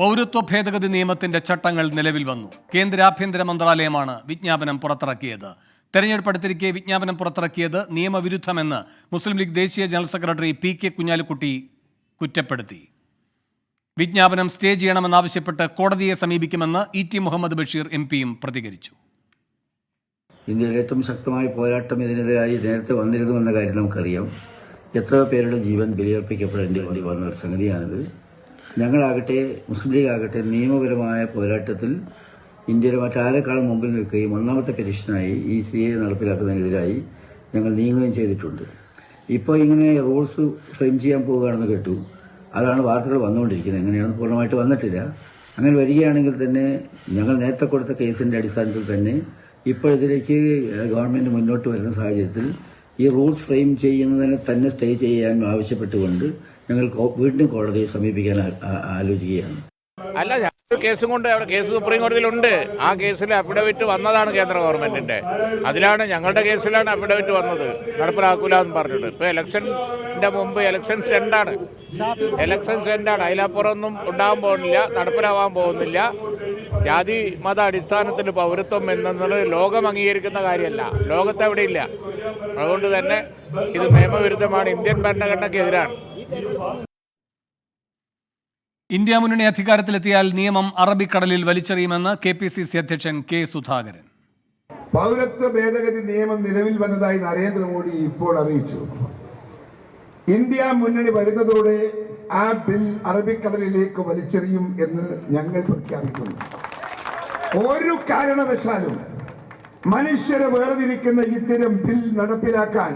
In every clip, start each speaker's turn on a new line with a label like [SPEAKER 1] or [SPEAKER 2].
[SPEAKER 1] പൗരത്വ ഭേദഗതി നിയമത്തിന്റെ ചട്ടങ്ങൾ നിലവിൽ വന്നു. കേന്ദ്ര ആഭ്യന്തര മന്ത്രാലയമാണ് വിജ്ഞാപനം പുറത്തിറക്കിയത്. തെരഞ്ഞെടുപ്പ് അടുത്തിരിക്കെ വിജ്ഞാപനം പുറത്തിറക്കിയത് നിയമവിരുദ്ധമെന്ന് മുസ്ലിം ലീഗ് ദേശീയ ജനറൽ സെക്രട്ടറി PK കുഞ്ഞാലിക്കുട്ടി കുറ്റപ്പെടുത്തി. വിജ്ഞാപനം സ്റ്റേ ചെയ്യണമെന്നാവശ്യപ്പെട്ട് കോടതിയെ സമീപിക്കുമെന്ന് ET മുഹമ്മദ് ബഷീർ MP പ്രതികരിച്ചു.
[SPEAKER 2] ഇന്ത്യയിൽ ഏറ്റവും ശക്തമായ പോരാട്ടം ഇതിനെതിരായി നേരത്തെ വന്നിരുന്നുവെന്ന കാര്യം നമുക്കറിയാം. എത്രയോ പേരുടെ ജീവൻ ബലിയർപ്പിക്കപ്പെടേണ്ടി വന്ന ഒരു സംഗതിയാണിത്. ഞങ്ങളാകട്ടെ, മുസ്ലിം ലീഗ് ആകട്ടെ, നിയമപരമായ പോരാട്ടത്തിൽ ഇന്ത്യയിലെ മറ്റാരെക്കാളും മുമ്പിൽ നിൽക്കുകയും ഒന്നാമത്തെ പെറ്റീഷനായി ഈ CA നടപ്പിലാക്കുന്നതിനെതിരായി ഞങ്ങൾ നീങ്ങുകയും ചെയ്തിട്ടുണ്ട്. ഇപ്പോൾ ഇങ്ങനെ റൂൾസ് ഫ്രെയിം ചെയ്യാൻ പോവുകയാണെന്ന് കേട്ടു. അതാണ് വാർത്തകൾ വന്നുകൊണ്ടിരിക്കുന്നത്. എങ്ങനെയാണെന്ന് പൂർണ്ണമായിട്ട് വന്നിട്ടില്ല. അങ്ങനെ വരികയാണെങ്കിൽ തന്നെ ഞങ്ങൾ നേരത്തെ കൊടുത്ത കേസിൻ്റെ അടിസ്ഥാനത്തിൽ തന്നെ ഇപ്പോഴതിലേക്ക് ഗവൺമെൻറ് മുന്നോട്ട് വരുന്ന സാഹചര്യത്തിൽ ഈ റൂൾസ് ഫ്രെയിം ചെയ്യുന്നതിനെ തന്നെ സ്റ്റേ ചെയ്യാൻ ആവശ്യപ്പെട്ടുകൊണ്ട് ഞങ്ങൾ വീണ്ടും കോടതിയെ സമീപിക്കാൻ ആലോചിക്കുകയാണ്.
[SPEAKER 3] അല്ല, ഞങ്ങൾ കേസും കൊണ്ട് അവിടെ കേസ് സുപ്രീം കോടതിയിലുണ്ട്. ആ കേസിൽ അഫിഡവിറ്റ് വന്നതാണ് കേന്ദ്ര ഗവൺമെന്റിന്റെ. അതിലാണ് ഞങ്ങളുടെ കേസിലാണ് അഫിഡവിറ്റ് വന്നത്, നടപ്പിലാക്കൂല എന്ന് പറഞ്ഞിട്ട്. ഇപ്പൊ ഇലക്ഷന്റെ മുമ്പ് ഇലക്ഷൻസ് രണ്ടാണ്, അതിലപ്പുറമൊന്നും ഉണ്ടാകാൻ പോകുന്നില്ല, നടപ്പിലാവാൻ പോകുന്നില്ല. ജാതി മത അടിസ്ഥാനത്തിൽ പൗരത്വം എന്നത് ലോകം അംഗീകരിക്കുന്ന കാര്യമല്ല, ലോകത്തെവിടെയില്ല. അതുകൊണ്ട് തന്നെ ഇത് നിയമവിരുദ്ധമാണ്, ഇന്ത്യൻ ഭരണഘടനയ്ക്കെതിരാണ്.
[SPEAKER 1] ഇന്ത്യ മുന്നണി അധികാരത്തിലെത്തിയാൽ നിയമം അറബിക്കടലിൽ വലിച്ചെറിയുമെന്ന് KPCC അധ്യക്ഷൻ K സുധാകരൻ.
[SPEAKER 4] പൗരത്വ ഭേദഗതി നിയമം നിലവിൽ വന്നതായി നരേന്ദ്രമോദി ഇപ്പോൾ അറിയിച്ചു. ഇന്ത്യ മുന്നണി വരുന്നതോടെ ആ ബിൽ അറബിക്കടലിലേക്ക് വലിച്ചെറിയും എന്ന് ഞങ്ങൾ പ്രഖ്യാപിക്കുന്നു. ഒരു കാരണവശാലും മനുഷ്യരെ വേർതിരിക്കുന്ന ഇത്തരം ബിൽ നടപ്പിലാക്കാൻ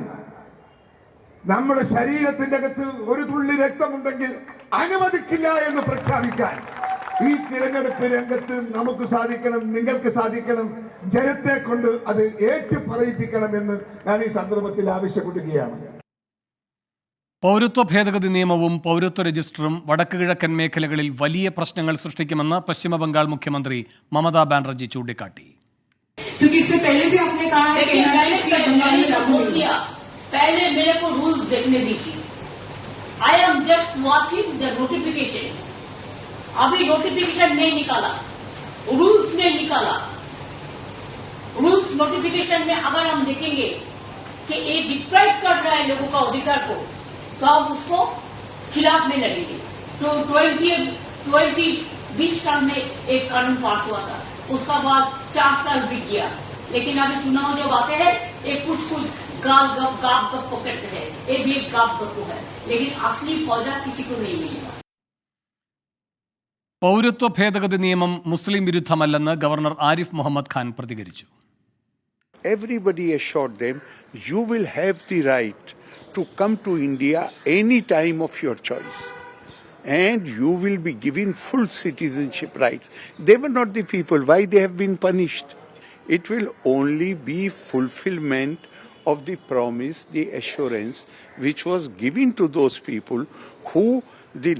[SPEAKER 4] നമ്മുടെ ശരീരത്തിന്റെ അകത്ത് ഒരു തുള്ളി രക്തമുണ്ടെങ്കിൽ അനുവദിക്കില്ല എന്ന് പ്രഖ്യാപിക്കാൻ ഈ തിരഞ്ഞെടുപ്പ് രംഗത്ത് നമുക്ക് സാധിക്കണം, നിങ്ങൾക്ക് സാധിക്കണം. ജനത്തെ കൊണ്ട് അത് ഏറ്റുപറയിപ്പിക്കണമെന്ന് ഞാൻ ഈ സന്ദർഭത്തിൽ ആവശ്യപ്പെടുകയാണ്.
[SPEAKER 1] പൗരത്വ ഭേദഗതി നിയമവും പൗരത്വ രജിസ്റ്ററും വടക്ക് കിഴക്കൻ മേഖലകളിൽ വലിയ പ്രശ്നങ്ങൾ സൃഷ്ടിക്കുമെന്ന് പശ്ചിമ ബംഗാൾ മുഖ്യമന്ത്രി മമതാ ബാനർജി ചൂണ്ടിക്കാട്ടി.
[SPEAKER 5] पहले मेरे को रूल्स देखने दीजिए. I am just watching the notification. अभी नोटिफिकेशन नहीं निकाला, रूल्स नहीं निकाला. रूल्स नोटिफिकेशन में अगर हम देखेंगे कि ये डिप्राइव कर रहा है लोगों का अधिकार को, तो हम उसको खिलाफ में लगेंगे. तो 2020 साल में एक कानून पास हुआ था, उसका बाद 4 साल बीत गया. लेकिन अभी चुनाव जब आते हैं एक कुछ गाप गप पकड़ते हैं, ये भी एक गाप गप है, लेकिन असली फायदा किसी को नहीं मिलेगा.
[SPEAKER 1] പൗരത്വ ഭേദഗതി നിയമം മുസ്ലിം വിരുദ്ധമല്ലെന്ന് ഗവർണർ ആരിഫ് മുഹമ്മദ് ഖാൻ പ്രതികരിച്ചു.
[SPEAKER 6] Everybody assured them you will have the right to come to India any time of your choice and you will be given full citizenship rights. They were not the people. Why they have been punished? It will only be fulfillment of the promise, the assurance which was given to those people who the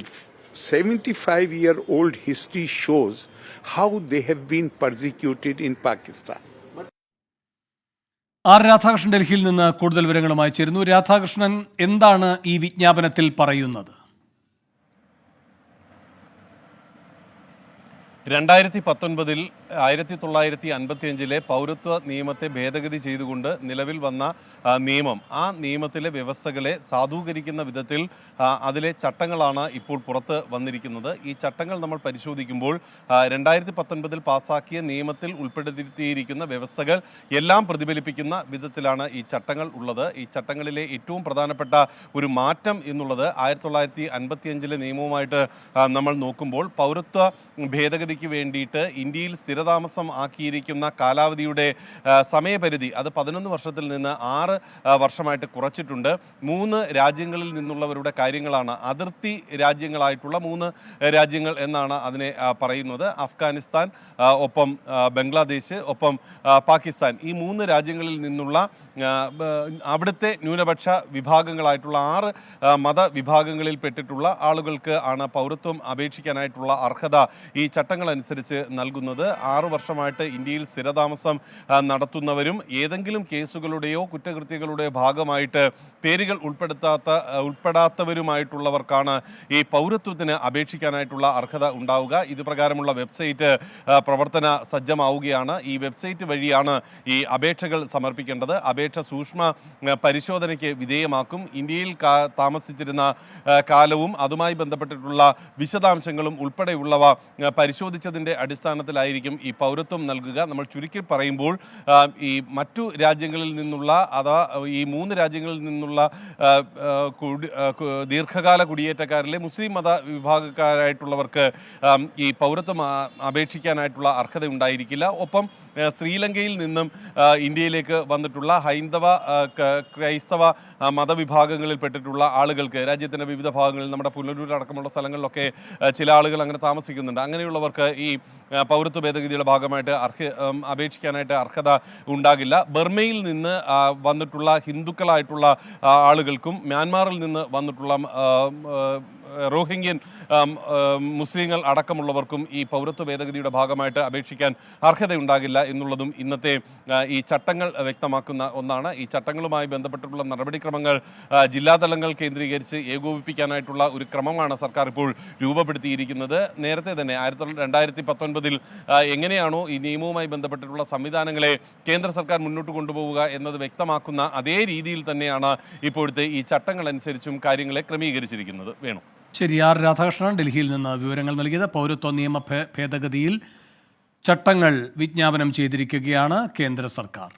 [SPEAKER 6] 75-year-old history shows how they have been persecuted in Pakistan.
[SPEAKER 1] R Radhakrishnan ഡൽഹിയിൽ നിന്ന് കൂടുതൽ വിവരങ്ങളുമായി ചേരുന്നു. രാധാകൃഷ്ണൻ, എന്താണ് ഈ വിജ്ഞാപനത്തിൽ പറയുന്നത്?
[SPEAKER 7] 2019 1955 പൗരത്വ നിയമത്തെ ഭേദഗതി ചെയ്തുകൊണ്ട് നിലവിൽ വന്ന നിയമം, ആ നിയമത്തിലെ വ്യവസ്ഥകളെ സാധൂകരിക്കുന്ന വിധത്തിൽ അതിലെ ചട്ടങ്ങളാണ് ഇപ്പോൾ പുറത്ത് വന്നിരിക്കുന്നത്. ഈ ചട്ടങ്ങൾ നമ്മൾ പരിശോധിക്കുമ്പോൾ 2019 പാസാക്കിയ നിയമത്തിൽ ഉൾപ്പെടുത്തിയിരിക്കുന്ന വ്യവസ്ഥകൾ എല്ലാം പ്രതിഫലിപ്പിക്കുന്ന വിധത്തിലാണ് ഈ ചട്ടങ്ങൾ ഉള്ളത്. ഈ ചട്ടങ്ങളിലെ ഏറ്റവും പ്രധാനപ്പെട്ട ഒരു മാറ്റം എന്നുള്ളത് 1955 നിയമവുമായിട്ട് നമ്മൾ നോക്കുമ്പോൾ പൗരത്വ ഭേദഗതിക്ക് വേണ്ടിയിട്ട് ഇന്ത്യയിൽ സ്ഥിരതാമസം ആക്കിയിരിക്കുന്ന കാലാവധിയുടെ സമയപരിധി അത് 11 വർഷത്തിൽ നിന്ന് 6 വർഷമായിട്ട് കുറച്ചിട്ടുണ്ട്. 3 രാജ്യങ്ങളിൽ നിന്നുള്ളവരുടെ കാര്യങ്ങളാണ്, അതിർത്തി രാജ്യങ്ങളായിട്ടുള്ള 3 രാജ്യങ്ങൾ എന്നാണ് അതിനെ പറയുന്നത്. അഫ്ഗാനിസ്ഥാൻ, ഒപ്പം ബംഗ്ലാദേശ്, ഒപ്പം പാകിസ്ഥാൻ. ഈ 3 രാജ്യങ്ങളിൽ നിന്നുള്ള അവിടുത്തെ ന്യൂനപക്ഷ വിഭാഗങ്ങളായിട്ടുള്ള 6 മതവിഭാഗങ്ങളിൽ പെട്ടിട്ടുള്ള ആളുകൾക്ക് ആണ് പൗരത്വം അപേക്ഷിക്കാനായിട്ടുള്ള അർഹത ഈ ചട്ടങ്ങൾ ചട്ടങ്ങളനുസരിച്ച് നൽകുന്നത്. 6 വർഷമായിട്ട് ഇന്ത്യയിൽ സ്ഥിരതാമസം നടത്തുന്നവരും ഏതെങ്കിലും കേസുകളുടെയോ കുറ്റകൃത്യങ്ങളുടെയോ ഭാഗമായിട്ട് പേരുകൾ ഉൾപ്പെടാത്തവരുമായിട്ടുള്ളവർക്കാണ് ഈ പൗരത്വത്തിന് അപേക്ഷിക്കാനായിട്ടുള്ള അർഹത ഉണ്ടാവുക. ഇത് പ്രകാരമുള്ള വെബ്സൈറ്റ് പ്രവർത്തന സജ്ജമാവുകയാണ്. ഈ വെബ്സൈറ്റ് വഴിയാണ് ഈ അപേക്ഷകൾ സമർപ്പിക്കേണ്ടത്. അപേക്ഷ സൂക്ഷ്മ പരിശോധനയ്ക്ക് വിധേയമാക്കും. ഇന്ത്യയിൽ താമസിച്ചിരുന്ന കാലവും അതുമായി ബന്ധപ്പെട്ടിട്ടുള്ള വിശദാംശങ്ങളും ഉൾപ്പെടെയുള്ളവ പരിശോധിച്ചതിൻ്റെ അടിസ്ഥാനത്തിലായിരിക്കും ഈ പൗരത്വം നൽകുക. നമ്മൾ ചുരുക്കി പറയുമ്പോൾ ഈ മറ്റു രാജ്യങ്ങളിൽ നിന്നുള്ള അഥവാ ഈ 3 രാജ്യങ്ങളിൽ നിന്നുള്ള ദീർഘകാല കുടിയേറ്റക്കാരിലെ മുസ്ലിം മത വിഭാഗക്കാരായിട്ടുള്ളവർക്ക് ഈ പൗരത്വം അപേക്ഷിക്കാനായിട്ടുള്ള അർഹത ഉണ്ടായിരിക്കില്ല. ഒപ്പം ശ്രീലങ്കയിൽ നിന്നും ഇന്ത്യയിലേക്ക് വന്നിട്ടുള്ള ഹൈന്ദവ ക്രൈസ്തവ മതവിഭാഗങ്ങളിൽപ്പെട്ടിട്ടുള്ള ആളുകൾക്ക് രാജ്യത്തിൻ്റെ വിവിധ ഭാഗങ്ങളിൽ നമ്മുടെ പുനലൂർ അടക്കമുള്ള സ്ഥലങ്ങളിലൊക്കെ ചില ആളുകൾ അങ്ങനെ താമസിക്കുന്നുണ്ട്. അങ്ങനെയുള്ളവർക്ക് ഈ പൗരത്വ ഭേദഗതിയുടെ ഭാഗമായിട്ട് അപേക്ഷിക്കാനായിട്ട് അർഹത ഉണ്ടാകില്ല. ബർമയിൽ നിന്ന് വന്നിട്ടുള്ള ഹിന്ദുക്കളായിട്ടുള്ള ആളുകൾക്കും മ്യാൻമാറിൽ നിന്ന് വന്നിട്ടുള്ള റോഹിംഗ്യൻ മുസ്ലിങ്ങൾ അടക്കമുള്ളവർക്കും ഈ പൗരത്വ ഭേദഗതിയുടെ ഭാഗമായിട്ട് അപേക്ഷിക്കാൻ അർഹതയുണ്ടാകില്ല എന്നുള്ളതും ഇന്നത്തെ ഈ ചട്ടങ്ങൾ വ്യക്തമാക്കുന്ന ഒന്നാണ്. ഈ ചട്ടങ്ങളുമായി ബന്ധപ്പെട്ടിട്ടുള്ള നടപടിക്രമങ്ങൾ ജില്ലാതലങ്ങൾ കേന്ദ്രീകരിച്ച് ഏകോപിപ്പിക്കാനായിട്ടുള്ള ഒരു ക്രമമാണ് സർക്കാർ ഇപ്പോൾ രൂപപ്പെടുത്തിയിരിക്കുന്നത്. നേരത്തെ തന്നെ 2019 എങ്ങനെയാണോ ഈ നിയമവുമായി ബന്ധപ്പെട്ടിട്ടുള്ള സംവിധാനങ്ങളെ കേന്ദ്ര സർക്കാർ മുന്നോട്ട് കൊണ്ടുപോവുക എന്നത് വ്യക്തമാക്കുന്ന അതേ രീതിയിൽ തന്നെയാണ് ഇപ്പോഴത്തെ ഈ ചട്ടങ്ങൾ അനുസരിച്ചും കാര്യങ്ങളെ ക്രമീകരിച്ചിരിക്കുന്നത്. വേണം.
[SPEAKER 1] ശരി, ആർ രാധാകൃഷ്ണൻ ഡൽഹിയിൽ നിന്ന് വിവരങ്ങൾ നൽകിയത്. പൗരത്വ നിയമ ഭേദഗതിയിൽ ചട്ടങ്ങൾ വിജ്ഞാപനം ചെയ്തിരിക്കുകയാണ് കേന്ദ്ര സർക്കാർ.